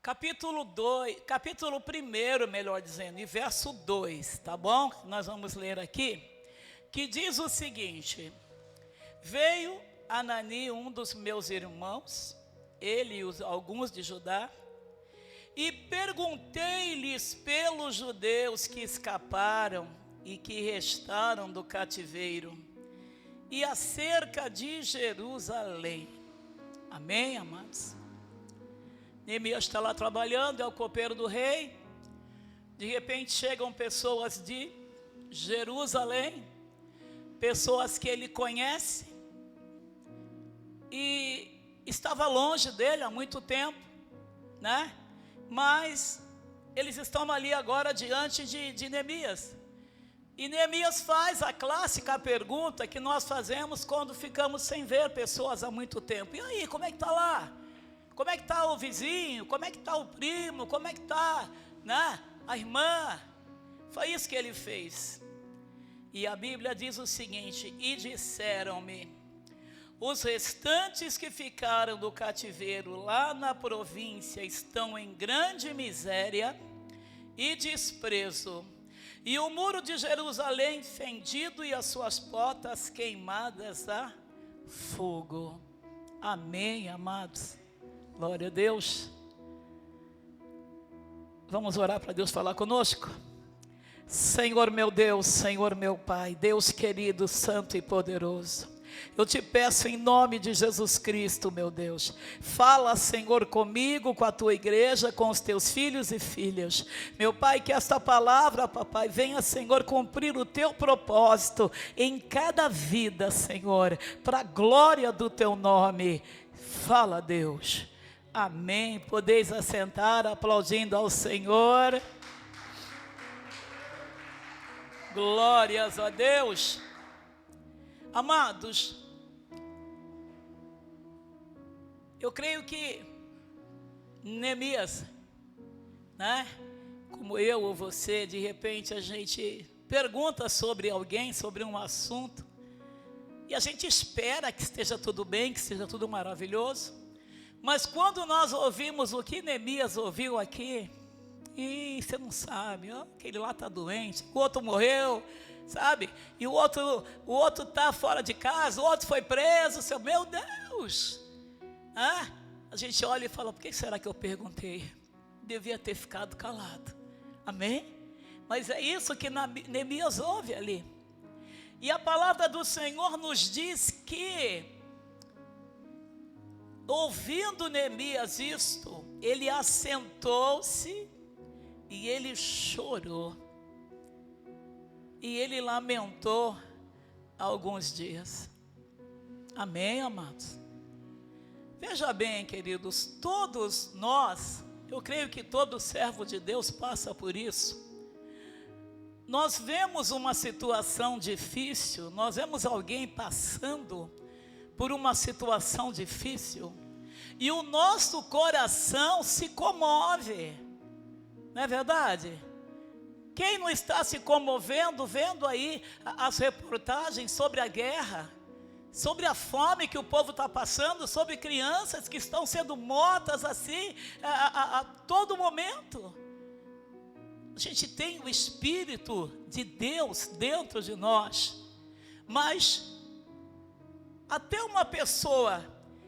capítulo 2, capítulo 1, melhor dizendo, e verso 2, tá bom? Nós vamos ler aqui, que diz o seguinte: veio Anani, um dos meus irmãos, ele e alguns de Judá, e perguntei-lhes pelos judeus que escaparam e que restaram do cativeiro, e acerca de Jerusalém. Amém, amados? Neemias está lá trabalhando, é o copeiro do rei. De repente chegam pessoas de Jerusalém, pessoas que ele conhece, e estava longe dele há muito tempo, né? Mas eles estão ali agora diante de Neemias. E Neemias faz a clássica pergunta que nós fazemos quando ficamos sem ver pessoas há muito tempo: e aí, como é que está lá? Como é que está o vizinho? Como é que está o primo? Como é que está, né, a irmã? Foi isso que ele fez. E a Bíblia diz o seguinte: e disseram-me, os restantes que ficaram do cativeiro lá na província estão em grande miséria e desprezo, e o muro de Jerusalém fendido e as suas portas queimadas a fogo. Amém, amados? Glória a Deus. Vamos orar para Deus falar conosco? Senhor meu Deus, Senhor meu Pai, Deus querido, santo e poderoso, eu te peço em nome de Jesus Cristo, meu Deus, fala, Senhor, comigo, com a tua igreja, com os teus filhos e filhas. Meu Pai, que esta palavra, papai, venha, Senhor, cumprir o teu propósito em cada vida, Senhor, para a glória do teu nome. Fala, Deus. Amém. Podeis assentar aplaudindo ao Senhor. Glórias a Deus. Amados, eu creio que Neemias, né, como eu ou você, de repente a gente pergunta sobre alguém, sobre um assunto, e a gente espera que esteja tudo bem, que esteja tudo maravilhoso, mas quando nós ouvimos o que Neemias ouviu aqui, e você não sabe, ó, aquele lá está doente, o outro morreu, sabe? E o outro está fora de casa, o outro foi preso, meu Deus! A gente olha e fala: por que será que eu perguntei? Devia ter ficado calado. Amém? Mas é isso que Neemias ouve ali. E a palavra do Senhor nos diz que, ouvindo Neemias isto, ele assentou-se e ele chorou. E ele lamentou alguns dias. Amém, amados? Veja bem, queridos, todos nós, eu creio que todo servo de Deus passa por isso. Nós vemos uma situação difícil, nós vemos alguém passando por uma situação difícil, e o nosso coração se comove, não é verdade? Quem não está se comovendo, vendo aí as reportagens sobre a guerra, sobre a fome que o povo está passando, sobre crianças que estão sendo mortas assim, a todo momento? A gente tem o Espírito de Deus dentro de nós, mas até uma pessoa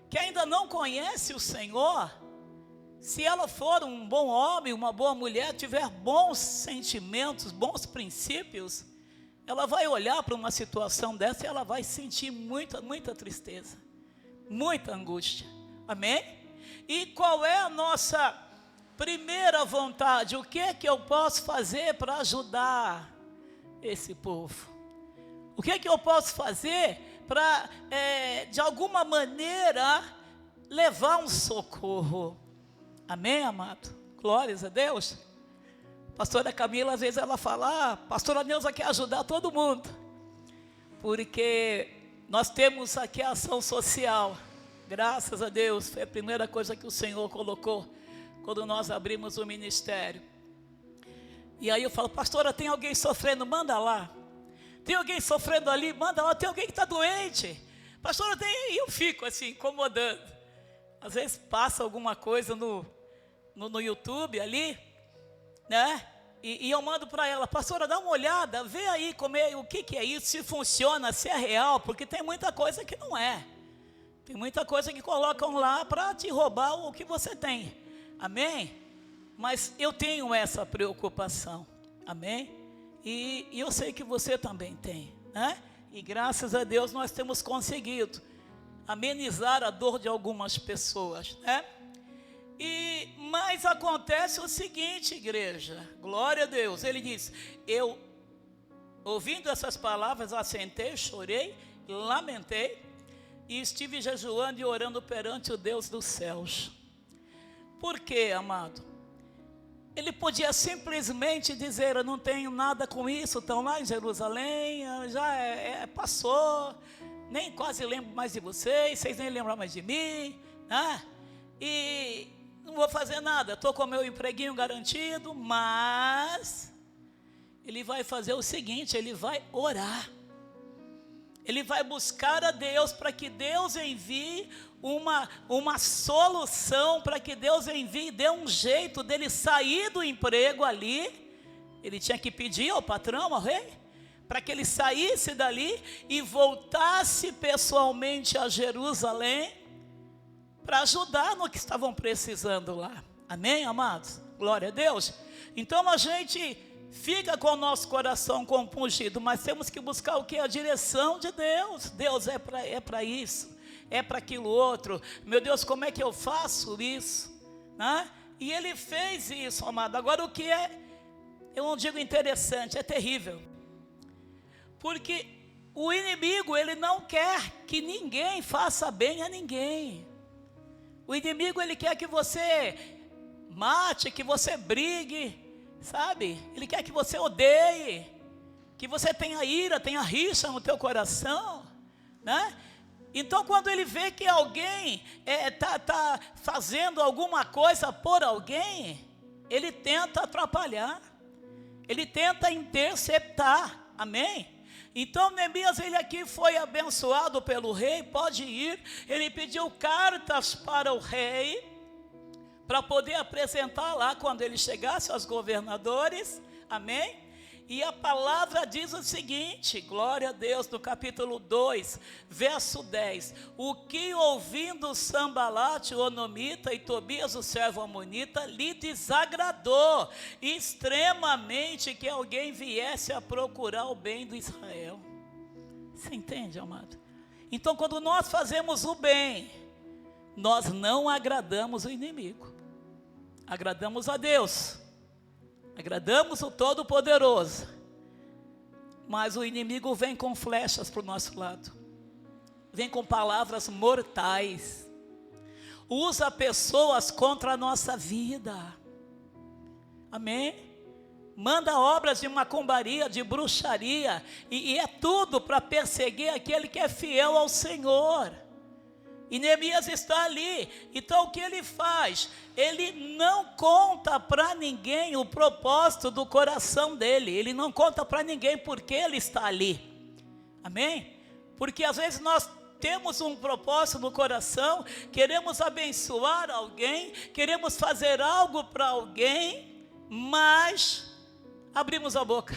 que ainda não conhece o Senhor, se ela for um bom homem, uma boa mulher, tiver bons sentimentos, bons princípios, ela vai olhar para uma situação dessa e ela vai sentir muita tristeza, muita angústia. Amém? E qual é a nossa primeira vontade? O que é que eu posso fazer para ajudar esse povo? O que é que eu posso fazer para, de alguma maneira, levar um socorro? Amém, amado? Glórias a Deus. Pastora Camila, às vezes ela fala: pastora Neuza quer ajudar todo mundo, porque nós temos aqui a ação social. Graças a Deus, foi a primeira coisa que o Senhor colocou quando nós abrimos o ministério. E aí eu falo: pastora, tem alguém sofrendo? Manda lá. Tem alguém sofrendo ali? Manda lá. Tem alguém que está doente? Pastora, tem. E eu fico assim, incomodando. Às vezes passa alguma coisa no YouTube ali, né? E eu mando para ela, pastora, dá uma olhada, vê aí o que é isso, se funciona, se é real, porque tem muita coisa que não é. Tem muita coisa que colocam lá para te roubar o que você tem. Amém? Mas eu tenho essa preocupação. Amém? E eu sei que você também tem, né? E graças a Deus nós temos conseguido amenizar a dor de algumas pessoas, né? Mas acontece o seguinte, igreja, glória a Deus, ele diz, eu, ouvindo essas palavras, assentei, chorei, lamentei, e estive jejuando e orando perante o Deus dos céus. Por quê, amado? Ele podia simplesmente dizer, eu não tenho nada com isso, estão lá em Jerusalém, já passou, nem quase lembro mais de vocês nem lembram mais de mim, né? E não vou fazer nada, estou com o meu empreguinho garantido, mas ele vai fazer o seguinte, ele vai orar. Ele vai buscar a Deus para que Deus envie uma solução, para que Deus envie, dê um jeito dele sair do emprego ali. Ele tinha que pedir ao patrão, ao rei, para que ele saísse dali e voltasse pessoalmente a Jerusalém, para ajudar no que estavam precisando lá. Amém, amados? Glória a Deus. Então a gente fica com o nosso coração compungido, mas temos que buscar o que? A direção de Deus. Deus é para isso, é para aquilo outro. Meu Deus, como é que eu faço isso? Né? E ele fez isso, amado. Agora o que é, eu não digo interessante, é terrível. Porque o inimigo, ele não quer que ninguém faça bem a ninguém. O inimigo, ele quer que você mate, que você brigue, sabe? Ele quer que você odeie, que você tenha ira, tenha rixa no teu coração, né? Então, quando ele vê que alguém tá fazendo alguma coisa por alguém, ele tenta atrapalhar, ele tenta interceptar, amém? Então Neemias, ele aqui foi abençoado pelo rei, pode ir, ele pediu cartas para o rei, para poder apresentar lá quando ele chegasse aos governadores, amém? E a palavra diz o seguinte, glória a Deus, no capítulo 2, verso 10, o que ouvindo Sambalate, o Onomita, e Tobias, o servo amonita, lhe desagradou extremamente que alguém viesse a procurar o bem do Israel. Você entende, amado? Então, quando nós fazemos o bem, nós não agradamos o inimigo, agradamos a Deus, agradamos o Todo-Poderoso, mas o inimigo vem com flechas para o nosso lado, vem com palavras mortais, usa pessoas contra a nossa vida, amém? Manda obras de macumbaria, de bruxaria, e é tudo para perseguir aquele que é fiel ao Senhor. E Neemias está ali, então o que ele faz? Ele não conta para ninguém o propósito do coração dele, ele não conta para ninguém porque ele está ali, amém? Porque às vezes nós temos um propósito no coração, queremos abençoar alguém, queremos fazer algo para alguém, mas abrimos a boca,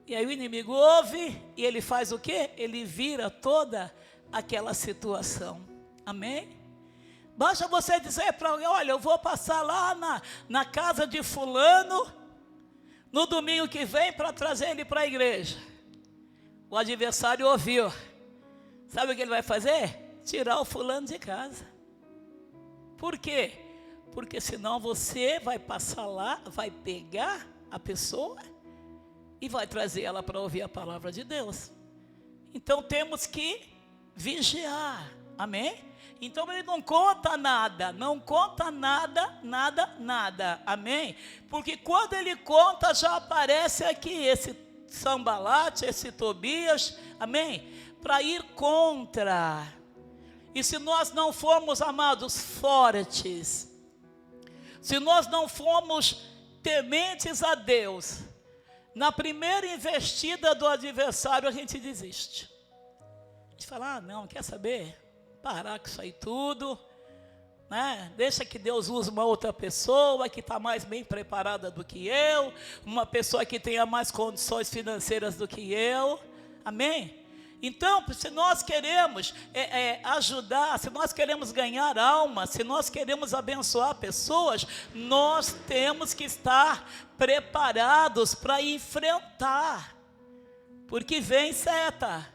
e aí o inimigo ouve, e ele faz o quê? Ele vira toda aquela situação, amém? Basta você dizer para alguém, olha, eu vou passar lá na casa de fulano, no domingo que vem, para trazer ele para a igreja. O adversário ouviu, sabe o que ele vai fazer? Tirar o fulano de casa. Por quê? Porque senão você vai passar lá, vai pegar a pessoa e vai trazer ela para ouvir a palavra de Deus. Então temos que vigiar, amém? Então ele não conta nada, nada, amém? Porque quando ele conta, já aparece aqui esse Sambalate, esse Tobias, amém? Para ir contra. E se nós não formos, amados, fortes, se nós não formos tementes a Deus, na primeira investida do adversário a gente desiste. A gente fala, não, quer saber? Parar com isso aí tudo, né? Deixa que Deus use uma outra pessoa que está mais bem preparada do que eu, uma pessoa que tenha mais condições financeiras do que eu, amém? Então, se nós queremos ajudar, se nós queremos ganhar almas, se nós queremos abençoar pessoas, nós temos que estar preparados para enfrentar, porque vem seta,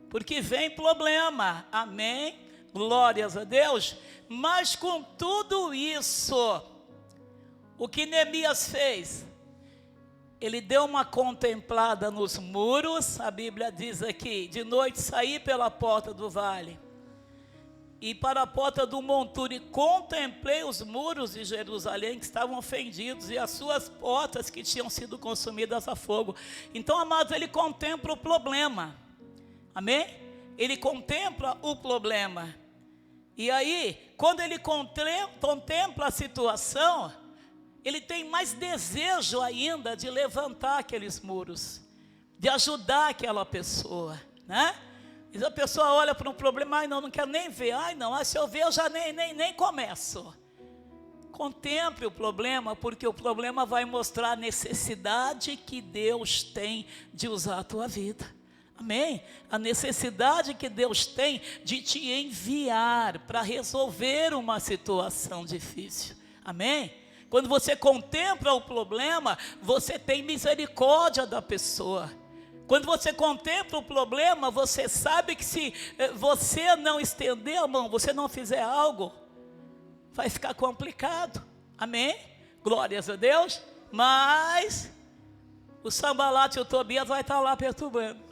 porque vem problema, amém? Glórias a Deus. Mas com tudo isso, o que Neemias fez? Ele deu uma contemplada nos muros, a Bíblia diz aqui, de noite saí pela porta do vale, e para a porta do monturo, e contemplei os muros de Jerusalém que estavam fendidos, e as suas portas que tinham sido consumidas a fogo. Então, amados, ele contempla o problema, amém? Ele contempla o problema, e aí, quando ele contempla a situação, ele tem mais desejo ainda de levantar aqueles muros, de ajudar aquela pessoa, né? E a pessoa olha para um problema, ai não quero nem ver, ai não, se eu ver eu já nem começo. Contemple o problema, porque o problema vai mostrar a necessidade que Deus tem de usar a tua vida. Amém? A necessidade que Deus tem de te enviar para resolver uma situação difícil. Amém? Quando você contempla o problema, você tem misericórdia da pessoa. Quando você contempla o problema, você sabe que se você não estender a mão, você não fizer algo, vai ficar complicado. Amém? Glórias a Deus. Mas o Sanbalate e o Tobias vai estar lá perturbando,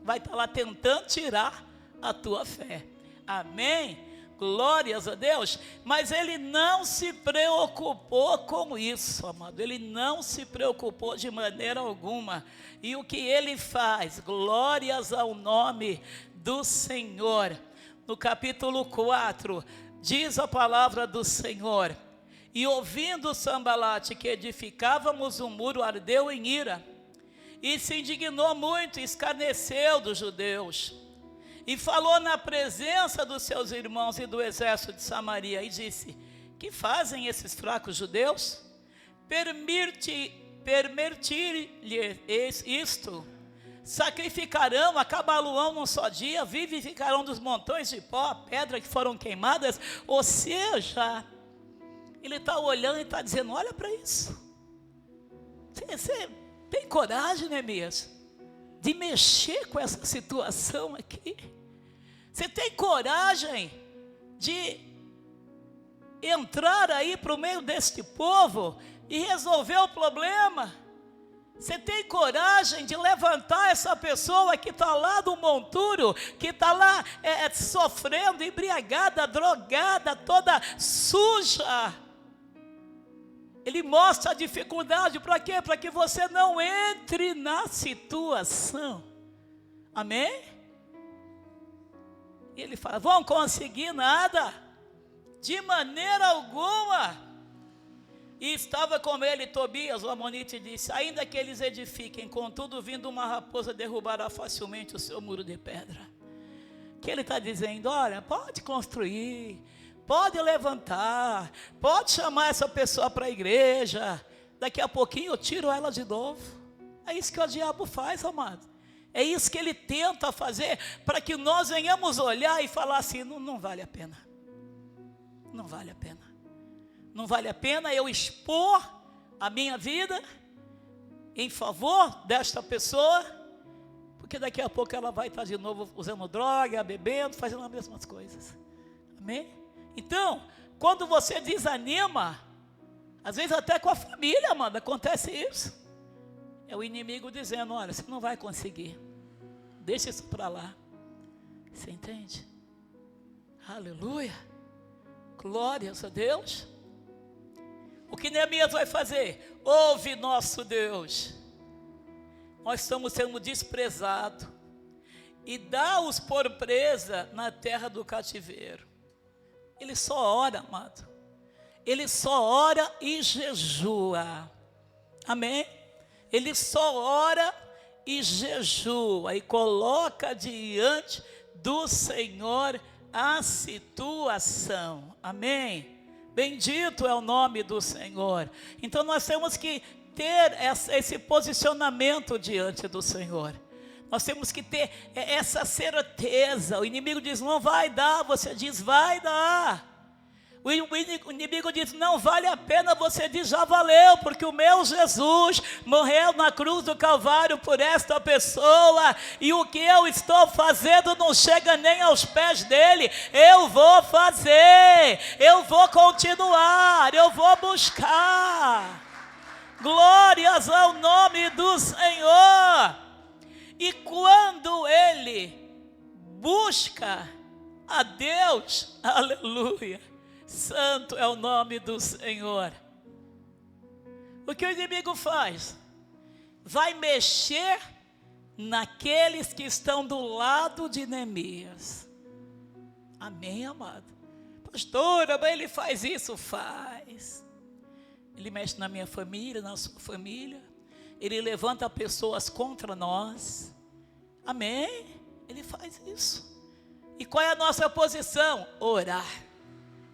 vai estar lá tentando tirar a tua fé. Amém? Glórias a Deus. Mas ele não se preocupou com isso, amado. Ele não se preocupou de maneira alguma. E o que ele faz? Glórias ao nome do Senhor. No capítulo 4, diz a palavra do Senhor: e ouvindo Sanbalate que edificávamos um muro, ardeu em ira, e se indignou muito, e escarneceu dos judeus, e falou na presença dos seus irmãos e do exército de Samaria, e disse: que fazem esses fracos judeus? Permitir-lhes isto? Sacrificarão, acabá-lo-ão num só dia, vivificarão dos montões de pó, pedra que foram queimadas. Ou seja, ele está olhando e está dizendo: olha para isso. Você tem coragem, Neemias, de mexer com essa situação aqui? Você tem coragem de entrar aí para o meio deste povo e resolver o problema? Você tem coragem de levantar essa pessoa que está lá do monturo, que está lá sofrendo, embriagada, drogada, toda suja? Ele mostra a dificuldade, para quê? Para que você não entre na situação. Amém? E ele fala: vão conseguir nada? De maneira alguma. E estava com ele Tobias, o amonite, e disse: ainda que eles edifiquem, contudo vindo uma raposa derrubará facilmente o seu muro de pedra. Que ele está dizendo: olha, pode construir, pode levantar, pode chamar essa pessoa para a igreja, daqui a pouquinho eu tiro ela de novo. É isso que o diabo faz, amado. É isso que ele tenta fazer, para que nós venhamos olhar e falar assim: não vale a pena. Não vale a pena. Não vale a pena eu expor a minha vida em favor desta pessoa, porque daqui a pouco ela vai estar de novo usando droga, bebendo, fazendo as mesmas coisas. Amém? Então, quando você desanima, às vezes até com a família, mano, acontece isso. É o inimigo dizendo: olha, você não vai conseguir, deixa isso para lá. Você entende? Aleluia, glórias a Deus. O que Neemias vai fazer? Ouve, nosso Deus, nós estamos sendo desprezados, e dá-os por presa na terra do cativeiro. Ele só ora, amado. Ele só ora e jejua. Amém? Ele só ora e jejua, e coloca diante do Senhor a situação. Amém? Bendito é o nome do Senhor. Então nós temos que ter esse posicionamento diante do Senhor. Nós temos que ter essa certeza. O inimigo diz, não vai dar. Você diz, vai dar. O inimigo diz, não vale a pena. Você diz, já valeu, porque o meu Jesus morreu na cruz do Calvário por esta pessoa, e o que eu estou fazendo não chega nem aos pés dele. Eu vou fazer, eu vou continuar, eu vou buscar. Glórias ao nome do Senhor. E quando ele busca a Deus, aleluia, santo é o nome do Senhor. O que o inimigo faz? Vai mexer naqueles que estão do lado de Neemias. Amém, amado? Pastora, mas ele faz isso? Faz. Ele mexe na minha família, na sua família. Ele levanta pessoas contra nós. Amém? Ele faz isso. E qual é a nossa posição? Orar.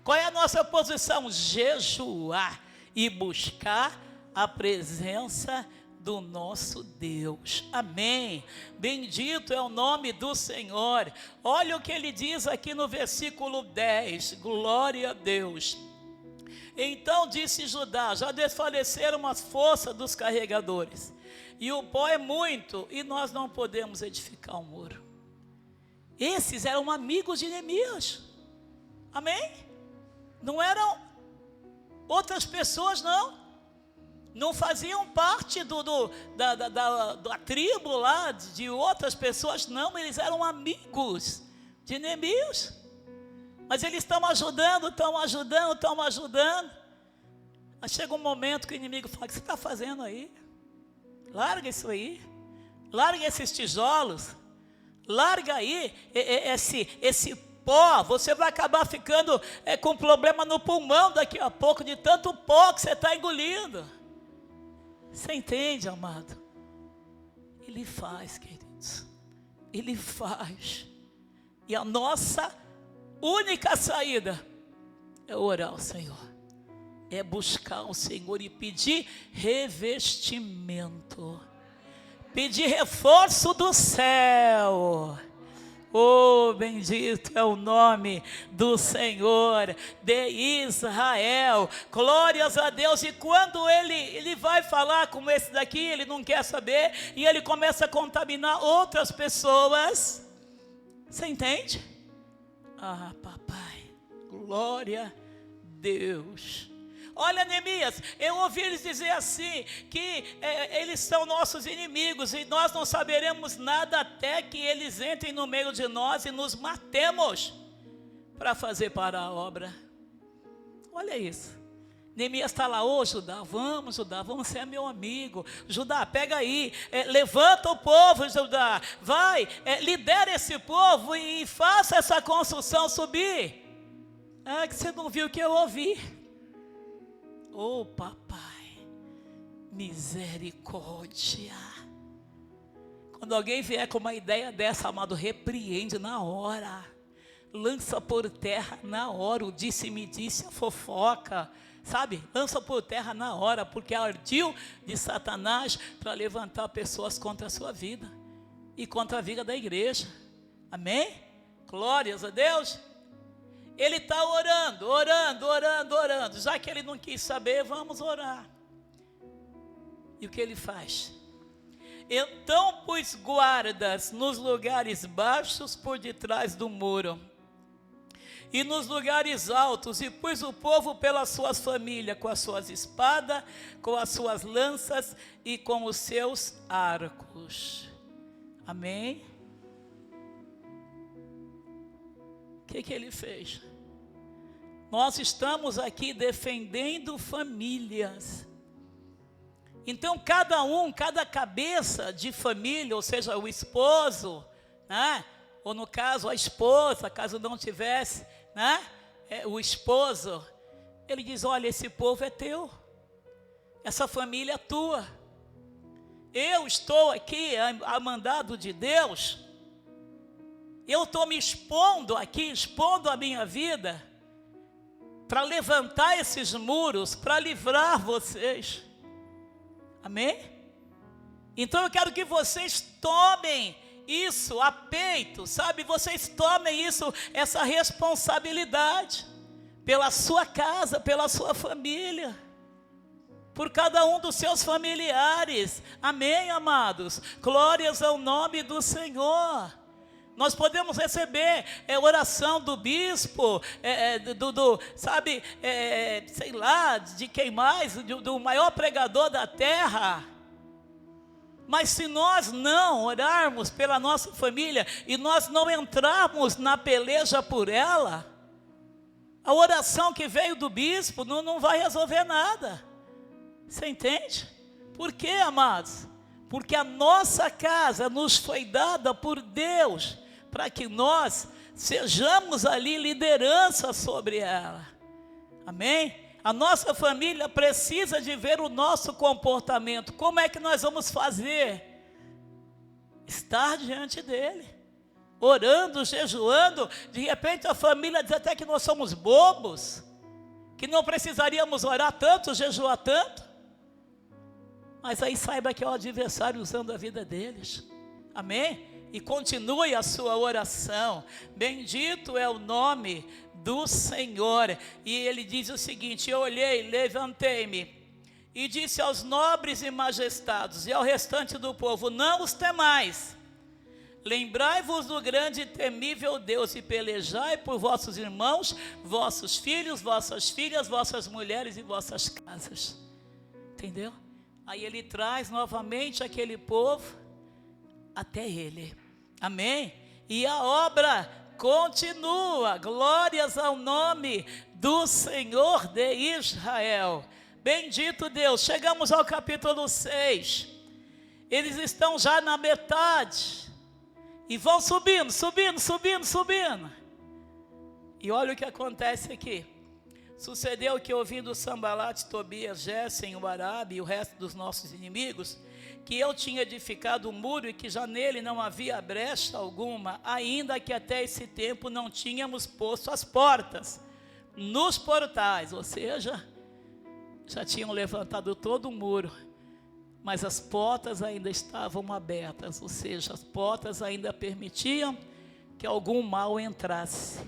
Qual é a nossa posição? Jejuar e buscar a presença do nosso Deus. Amém. Bendito é o nome do Senhor. Olha o que ele diz aqui no versículo 10. Glória a Deus. Então disse Judá, já desfaleceram as forças dos carregadores, e o pó é muito, e nós não podemos edificar um muro. Esses eram amigos de Neemias. Amém? Não eram outras pessoas, não. Não faziam parte da tribo lá, de outras pessoas, não. Eles eram amigos de Neemias. Mas eles estão ajudando. Mas chega um momento que o inimigo fala, o que você está fazendo aí? Larga isso aí. Larga esses tijolos. Larga aí esse pó. Você vai acabar ficando com problema no pulmão daqui a pouco, de tanto pó que você está engolindo. Você entende, amado? Ele faz, queridos. Ele faz. E a nossa única saída é orar ao Senhor, é buscar o Senhor e pedir revestimento, pedir reforço do céu. Oh, bendito é o nome do Senhor de Israel. Glórias a Deus. E quando ele vai falar com esse daqui, ele não quer saber, e ele começa a contaminar outras pessoas. Você entende? Ah, papai, glória a Deus. Olha, Neemias, eu ouvi eles dizer assim, que eles são nossos inimigos, e nós não saberemos nada até que eles entrem no meio de nós e nos matemos para fazer para a obra. Olha isso. Neemias está lá, Judá, vamos ser meu amigo. Judá, pega aí, levanta o povo, Judá, vai, lidera esse povo e faça essa construção subir. Ah, que você não viu o que eu ouvi. Oh, papai, misericórdia. Quando alguém vier com uma ideia dessa, amado, repreende na hora. Lança por terra na hora o disse-me-disse, a fofoca. Sabe, lança por terra na hora, porque ardil de Satanás para levantar pessoas contra a sua vida e contra a vida da igreja. Amém? Glórias a Deus. Ele está orando. Já que ele não quis saber, vamos orar. E o que ele faz? Então pus guardas nos lugares baixos por detrás do muro, e nos lugares altos, e pus o povo pelas suas famílias, com as suas espadas, com as suas lanças e com os seus arcos. Amém? O que ele fez? Nós estamos aqui defendendo famílias. Então cada cabeça de família, ou seja, o esposo, né? Ou no caso a esposa, caso não tivesse, né? O esposo, ele diz, olha, esse povo é teu, essa família é tua, eu estou aqui a mandado de Deus, eu estou me expondo aqui, expondo a minha vida, para levantar esses muros, para livrar vocês. Amém? Então eu quero que vocês tomem isso a peito, sabe? Vocês tomem isso, essa responsabilidade, pela sua casa, pela sua família, por cada um dos seus familiares. Amém, amados? Glórias ao nome do Senhor. Nós podemos receber oração do bispo, sabe, sei lá, de quem mais, do maior pregador da terra. Mas se nós não orarmos pela nossa família e nós não entrarmos na peleja por ela, a oração que veio do bispo não vai resolver nada. Você entende? Por quê, amados? Porque a nossa casa nos foi dada por Deus, para que nós sejamos ali liderança sobre ela. Amém? A nossa família precisa de ver o nosso comportamento. Como é que nós vamos fazer? Estar diante dele, orando, jejuando. De repente a família diz até que nós somos bobos, que não precisaríamos orar tanto, jejuar tanto. Mas aí saiba que é o adversário usando a vida deles. Amém? E continue a sua oração. Bendito é o nome do Senhor. E ele diz o seguinte: eu olhei, levantei-me e disse aos nobres e majestados e ao restante do povo: não os temais, lembrai-vos do grande e temível Deus e pelejai por vossos irmãos, vossos filhos, vossas filhas, vossas mulheres e vossas casas. Entendeu? Aí ele traz novamente aquele povo até ele. Amém? E a obra continua. Glórias ao nome do Senhor de Israel. Bendito Deus. Chegamos ao capítulo 6. Eles estão já na metade. E vão subindo, subindo, subindo, subindo. E olha o que acontece aqui. Sucedeu que, ouvindo Sambalate, Tobias, Gésem, o Arabe e o resto dos nossos inimigos, que eu tinha edificado o muro e que já nele não havia brecha alguma, ainda que até esse tempo não tínhamos posto as portas nos portais, ou seja, já tinham levantado todo o muro, mas as portas ainda estavam abertas, ou seja, as portas ainda permitiam que algum mal entrasse.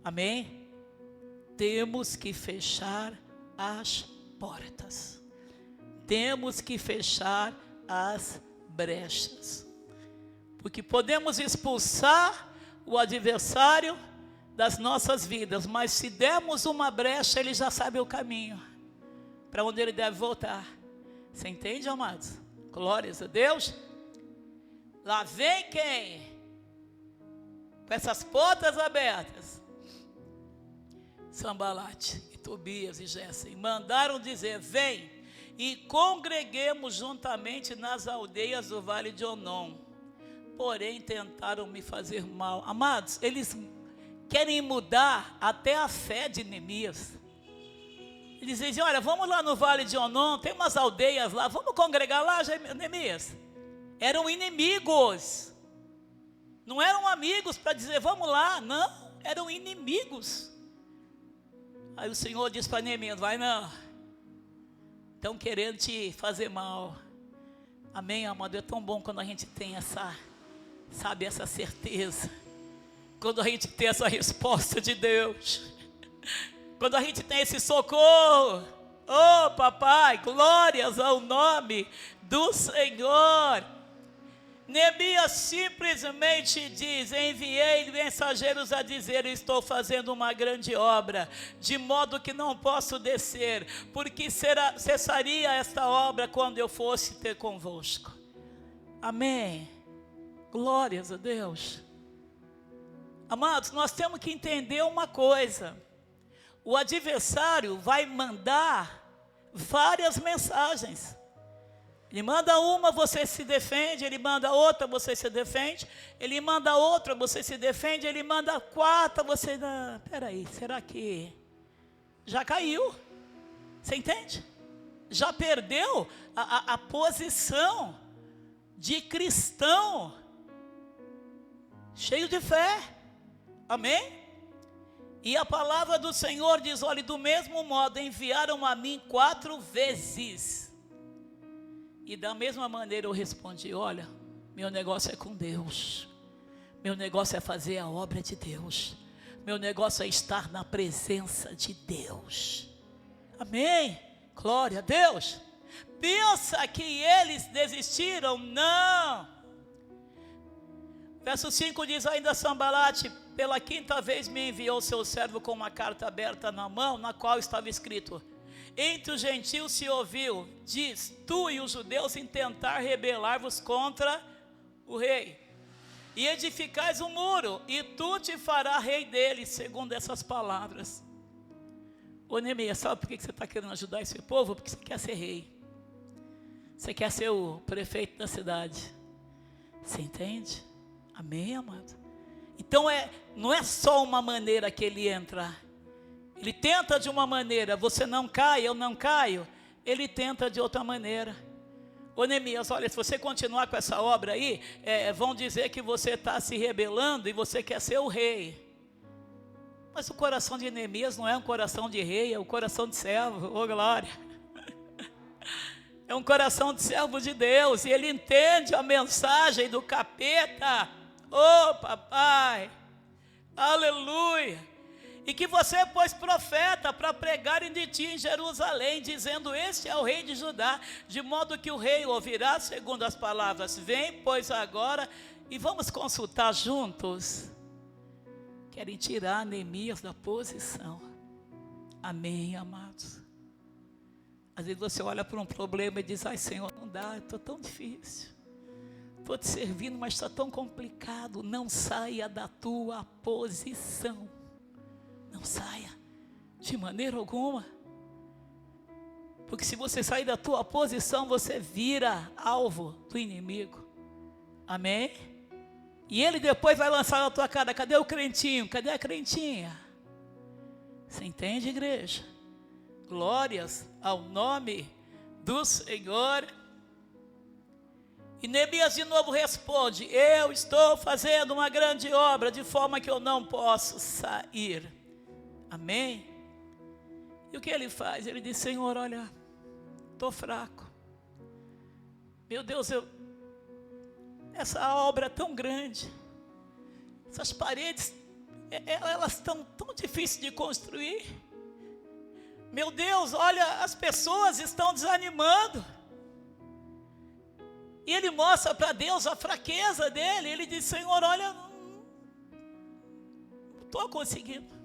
Amém? Temos que fechar as portas. Temos que fechar as brechas. Porque podemos expulsar o adversário das nossas vidas, mas se dermos uma brecha, ele já sabe o caminho para onde ele deve voltar. Você entende, amados? Glórias a Deus. Lá vem quem? Com essas portas abertas. Sambalate e Tobias e Gésem mandaram dizer: vem e congreguemos juntamente nas aldeias do vale de Onom. Porém tentaram me fazer mal. Amados, eles querem mudar até a fé de Neemias. Eles dizem: olha, vamos lá no vale de Onom, tem umas aldeias lá, vamos congregar lá, Neemias. Eram inimigos, não eram amigos para dizer vamos lá, não, eram inimigos. Aí o Senhor diz para Neemias: vai não, estão querendo te fazer mal. Amém, amado? É tão bom quando a gente tem essa, sabe, essa certeza, quando a gente tem essa resposta de Deus, quando a gente tem esse socorro. Oh papai, glórias ao nome do Senhor. Neemias simplesmente diz: enviei mensageiros a dizer, estou fazendo uma grande obra, de modo que não posso descer, porque cessaria esta obra quando eu fosse ter convosco. Amém. Glórias a Deus. Amados, nós temos que entender uma coisa: o adversário vai mandar várias mensagens. Ele manda uma, você se defende. Ele manda outra, você se defende. Ele manda outra, você se defende. Ele manda quarta, você... peraí, será que já caiu? Você entende? Já perdeu a posição de cristão cheio de fé. Amém? E a palavra do Senhor diz: olha, do mesmo modo enviaram a mim 4 vezes. E da mesma maneira eu respondi: olha, meu negócio é com Deus. Meu negócio é fazer a obra de Deus. Meu negócio é estar na presença de Deus. Amém? Glória a Deus. Pensa que eles desistiram? Não. Verso 5 diz ainda: Sambalate, pela 5ª vez me enviou seu servo com uma carta aberta na mão, na qual estava escrito: entre os gentios se ouviu, diz, tu e os judeus intentar rebelar-vos contra o rei, e edificais um muro, e tu te farás rei deles, segundo essas palavras. Ô Neemias, sabe por que você está querendo ajudar esse povo? Porque você quer ser rei. Você quer ser o prefeito da cidade. Você entende? Amém, amado? Então não é só uma maneira que ele entra. Ele tenta de uma maneira, você não cai, eu não caio. Ele tenta de outra maneira. Ô Neemias, olha, se você continuar com essa obra aí, vão dizer que você está se rebelando e você quer ser o rei. Mas o coração de Neemias não é um coração de rei, é um coração de servo. Ô glória! É um coração de servo de Deus, e ele entende a mensagem do capeta. Ô papai, aleluia. E que você pôs profeta para pregarem de ti em Jerusalém, dizendo: este é o rei de Judá, de modo que o rei ouvirá segundo as palavras. Vem, pois, agora, e vamos consultar juntos. Querem tirar Neemias da posição. Amém, amados? Às vezes você olha para um problema e diz: ai Senhor, não dá, estou tão difícil. Estou te servindo, mas está tão complicado. Não saia da tua posição. Não saia, de maneira alguma. Porque se você sair da tua posição, você vira alvo do inimigo. Amém? E ele depois vai lançar na tua cara: cadê o crentinho? Cadê a crentinha? Você entende, igreja? Glórias ao nome do Senhor. E Neemias de novo responde: eu estou fazendo uma grande obra, de forma que eu não posso sair. Amém? E o que ele faz? Ele diz: Senhor, olha, estou fraco. Meu Deus, essa obra é tão grande. Essas paredes, elas estão tão difíceis de construir. Meu Deus, olha, as pessoas estão desanimando. E ele mostra para Deus a fraqueza dele. Ele diz: Senhor, olha, não estou conseguindo.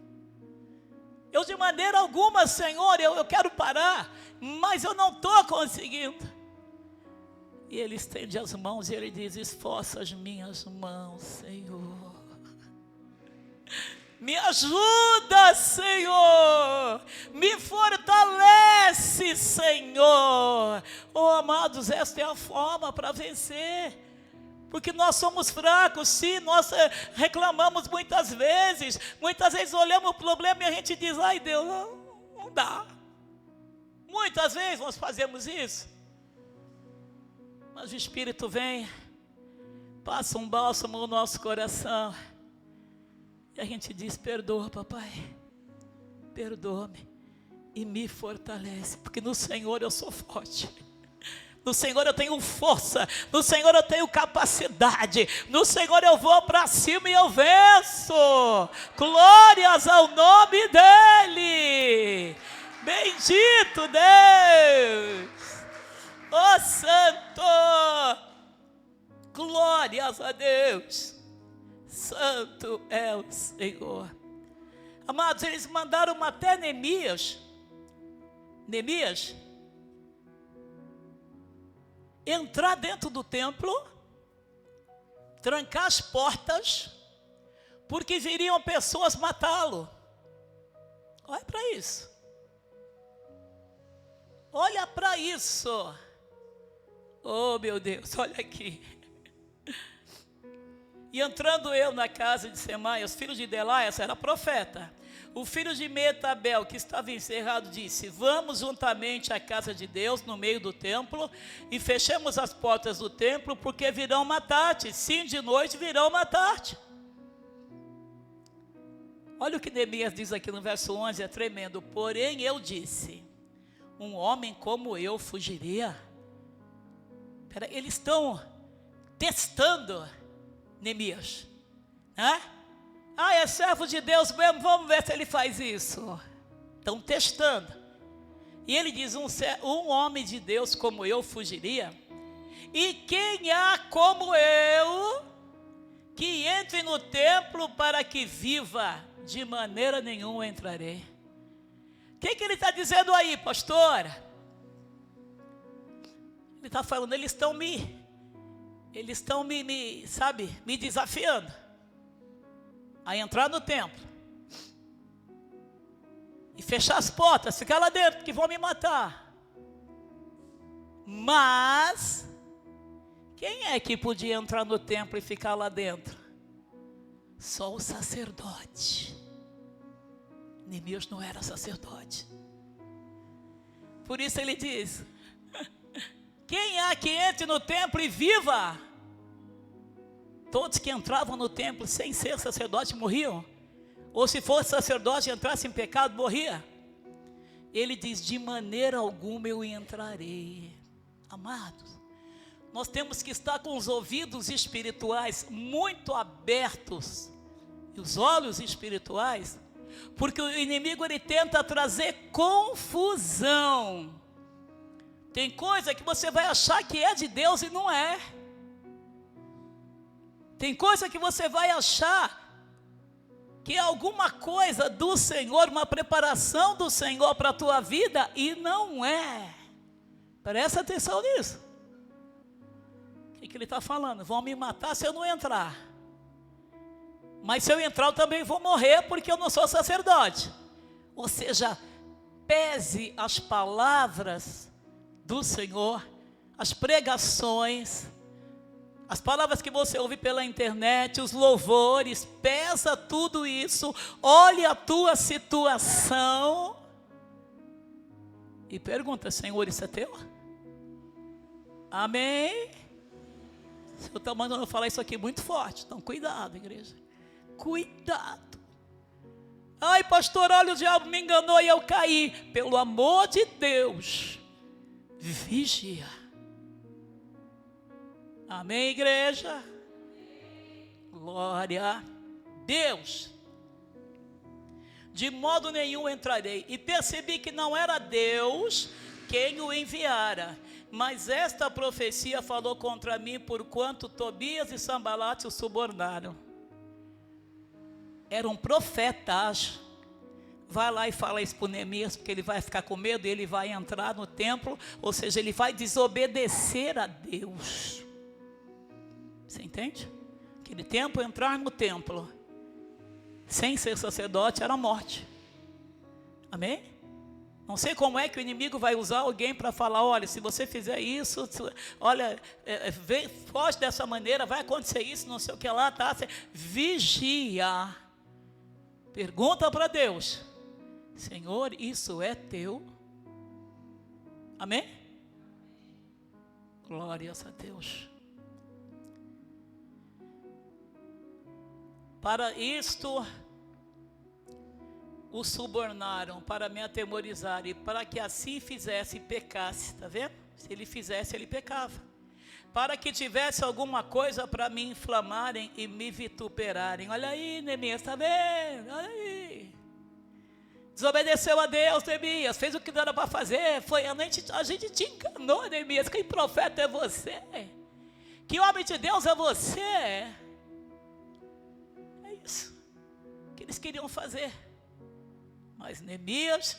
Eu de maneira alguma, Senhor, eu quero parar, mas eu não estou conseguindo. E ele estende as mãos e ele diz: esforça as minhas mãos, Senhor. Me ajuda, Senhor. Me fortalece, Senhor. Oh, amados, esta é a forma para vencer. Porque nós somos fracos, sim, nós reclamamos muitas vezes. Muitas vezes olhamos o problema e a gente diz: ai Deus, não dá. Muitas vezes nós fazemos isso. Mas o Espírito vem, passa um bálsamo no nosso coração. E a gente diz: perdoa, papai, perdoa-me e me fortalece, porque no Senhor eu sou forte, no Senhor eu tenho força, no Senhor eu tenho capacidade, no Senhor eu vou para cima e eu venço. Glórias ao nome dEle, bendito Deus, ó Santo, glórias a Deus. Santo é o Senhor. Amados, eles mandaram até Neemias entrar dentro do templo, trancar as portas, porque viriam pessoas matá-lo. Olha para isso. Olha para isso. Oh meu Deus, olha aqui. E entrando eu na casa de Semaia, os filhos de Delaias, era profeta. O filho de Metabel, que estava encerrado, disse: vamos juntamente à casa de Deus, no meio do templo, e fechemos as portas do templo, porque virão matar-te. Sim, de noite virão matar-te. Olha o que Neemias diz aqui no verso 11, é tremendo. Porém eu disse, um homem como eu fugiria? Eles estão testando Neemias, né? É servo de Deus mesmo, vamos ver se ele faz isso. Estão testando. E ele diz, um homem de Deus como eu fugiria? E quem há como eu que entre no templo para que viva? De maneira nenhuma entrarei. O que ele está dizendo aí, pastora? Ele está falando, eles estão me desafiando a entrar no templo e fechar as portas, ficar lá dentro, que vão me matar. Mas quem é que podia entrar no templo e ficar lá dentro? Só o sacerdote. Neemias não era sacerdote. Por isso ele diz, quem há que entre no templo e viva? Todos que entravam no templo sem ser sacerdote morriam. Ou se fosse sacerdote e entrasse em pecado, morria. Ele diz, de maneira alguma eu entrarei. Amados, nós temos que estar com os ouvidos espirituais muito abertos. E os olhos espirituais. Porque o inimigo ele tenta trazer confusão. Tem coisa que você vai achar que é de Deus e não é. Tem coisa que você vai achar que é alguma coisa do Senhor, uma preparação do Senhor para a tua vida e não é. Presta atenção nisso. O que ele está falando? Vão me matar se eu não entrar. Mas se eu entrar eu também vou morrer porque eu não sou sacerdote. Ou seja, pese as palavras do Senhor, as pregações, as palavras que você ouve pela internet, os louvores, pesa tudo isso, olhe a tua situação e pergunta, Senhor, isso é teu? Amém? Eu estou mandando falar isso aqui muito forte, então cuidado, igreja. Cuidado. Ai, pastor, olha, o diabo me enganou e eu caí. Pelo amor de Deus, vigia. Amém, igreja? Glória a Deus. De modo nenhum entrarei. E percebi que não era Deus quem o enviara. Mas esta profecia falou contra mim, porquanto Tobias e Sambalate o subornaram. Eram profetas. Vai lá e fala isso para o Neemias, porque ele vai ficar com medo e ele vai entrar no templo, ou seja, ele vai desobedecer a Deus. Você entende? Aquele tempo, entrar no templo sem ser sacerdote era morte. Amém? Não sei como é que o inimigo vai usar alguém para falar, olha, se você fizer isso, olha, foge dessa maneira, vai acontecer isso, não sei o que lá, tá? Vigia. Pergunta para Deus, Senhor, isso é teu? Amém? Glórias a Deus. Para isto o subornaram, para me atemorizar, e para que assim fizesse e pecasse, está vendo? Se ele fizesse, ele pecava. Para que tivesse alguma coisa para me inflamarem e me vituperarem. Olha aí, Neemias, está vendo? Olha aí. Desobedeceu a Deus, Neemias, fez o que não era para fazer. A gente te enganou, Neemias. Que profeta é você? Que homem de Deus é você? É isso que eles queriam fazer. Mas Neemias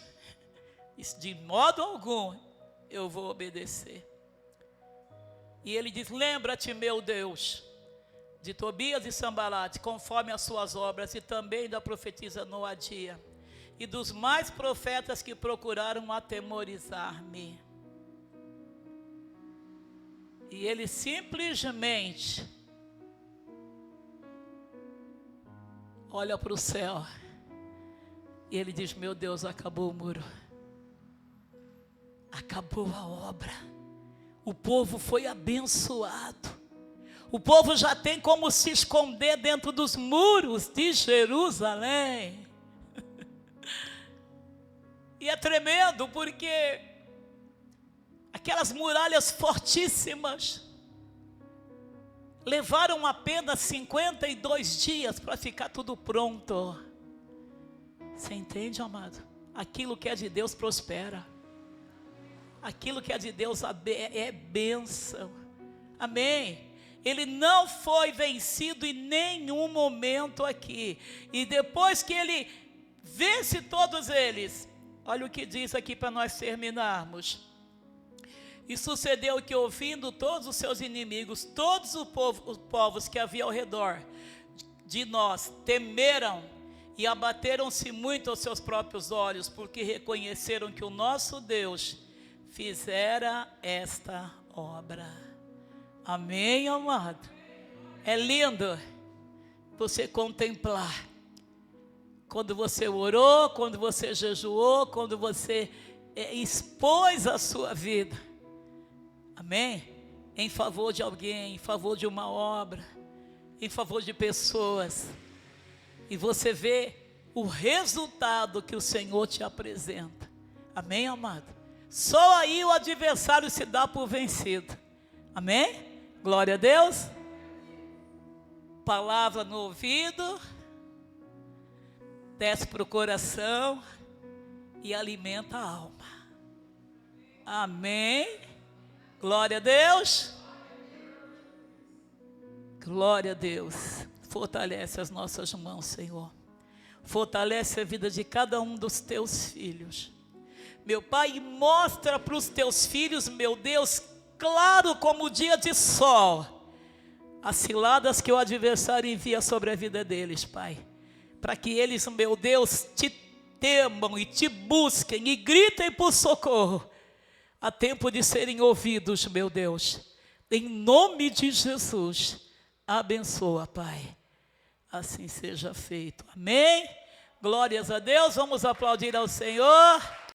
disse, de modo algum eu vou obedecer. E ele diz, lembra-te, meu Deus, de Tobias e Sambalate, conforme as suas obras, e também da profetisa Noadia, e dos mais profetas que procuraram atemorizar-me. E ele simplesmente olha para o céu, e ele diz, meu Deus, acabou o muro. Acabou a obra. O povo foi abençoado. O povo já tem como se esconder dentro dos muros de Jerusalém. E é tremendo porque aquelas muralhas fortíssimas levaram apenas 52 dias para ficar tudo pronto. Você entende, amado? Aquilo que é de Deus prospera. Aquilo que é de Deus é bênção. Amém? Ele não foi vencido em nenhum momento aqui. E depois que ele vence todos eles, olha o que diz aqui para nós terminarmos. E sucedeu que, ouvindo todos os seus inimigos, todos os povos que havia ao redor de nós, temeram e abateram-se muito aos seus próprios olhos, porque reconheceram que o nosso Deus fizera esta obra. Amém, amado? É lindo você contemplar. Quando você orou, quando você jejuou, quando você expôs a sua vida. Amém? Em favor de alguém, em favor de uma obra, em favor de pessoas. E você vê o resultado que o Senhor te apresenta. Amém, amado? Só aí o adversário se dá por vencido. Amém? Glória a Deus. Palavra no ouvido, desce para o coração e alimenta a alma. Amém? Glória a Deus. Glória a Deus. Fortalece as nossas mãos, Senhor. Fortalece a vida de cada um dos teus filhos. Meu Pai, e mostra para os teus filhos, meu Deus, claro como o dia de sol, as ciladas que o adversário envia sobre a vida deles, Pai. Para que eles, meu Deus, te temam e te busquem e gritem por socorro. Há tempo de serem ouvidos, meu Deus. Em nome de Jesus, abençoa, Pai. Assim seja feito. Amém? Glórias a Deus. Vamos aplaudir ao Senhor.